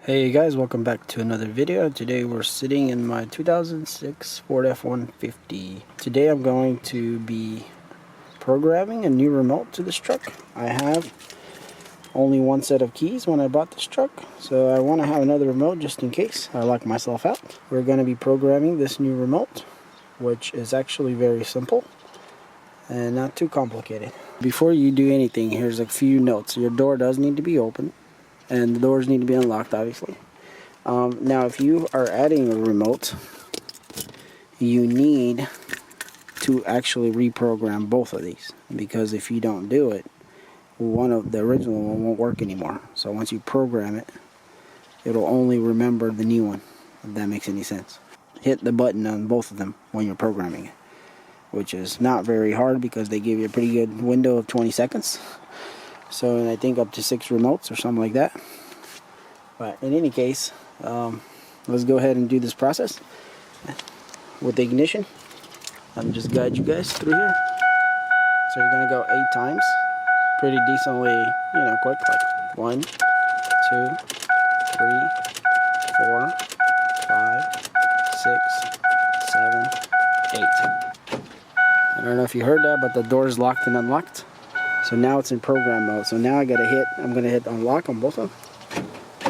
Hey guys, welcome back to another video. Today we're sitting in my 2006 Ford F150. Today I'm going to be programming a new remote to this truck. I have only one set of keys when I bought this truck, so I want to have another remote just in case I lock myself out. We're going to be programming this new remote, which is actually very simple and not too complicated. Before you do anything, here's a few notes. Your door does need to be open, and the doors need to be unlocked, obviously. Now if you are adding a remote, you need to actually reprogram both of these, because if you don't do it, one of the original one won't work anymore. So once you program it, it'll only remember the new one, if that makes any sense. Hit the button on both of them when you're programming it, which is not very hard because they give you a pretty good window of 20 seconds. So I think up to 6 remotes or something like that. But in any case, let's go ahead and do this process with the ignition. Let me just guide you guys through here. So you're gonna go 8 times, pretty decently, quick, like 1, 2, 3, 4, 5, 6, 7, 8. I don't know if you heard that, but the door's locked and unlocked. So now it's in program mode. So now I'm gonna hit unlock on both of them,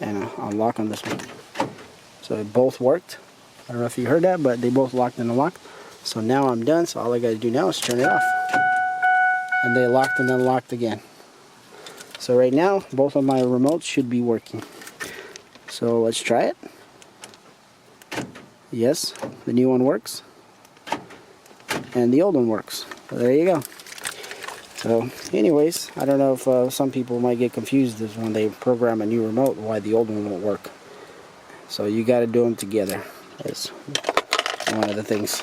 and unlock on this one. So it both worked. I don't know if you heard that, but they both locked and unlocked. So now I'm done. So all I gotta do now is turn it off, and they locked and unlocked again. So right now, both of my remotes should be working. So let's try it. Yes, the new one works, and the old one works. So there you go. So anyways, I don't know if some people might get confused as when they program a new remote why the old one won't work. So you got to do them together. That's one of the things.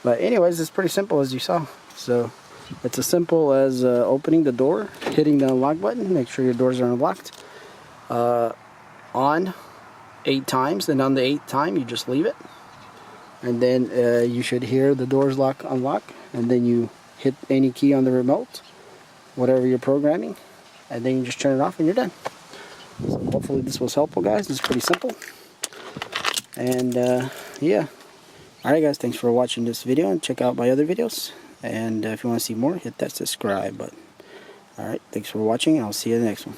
But anyways, it's pretty simple, as you saw. So it's as simple as opening the door, hitting the unlock button, make sure your doors are unlocked, on 8 times, and on the 8th time you just leave it, and then you should hear the doors unlock, and then you hit any key on the remote, whatever you're programming, and then you just turn it off and you're done. So hopefully this was helpful, guys. It's pretty simple. And yeah. Alright guys, thanks for watching this video, and check out my other videos. And if you want to see more, hit that subscribe button. Alright, thanks for watching, and I'll see you in the next one.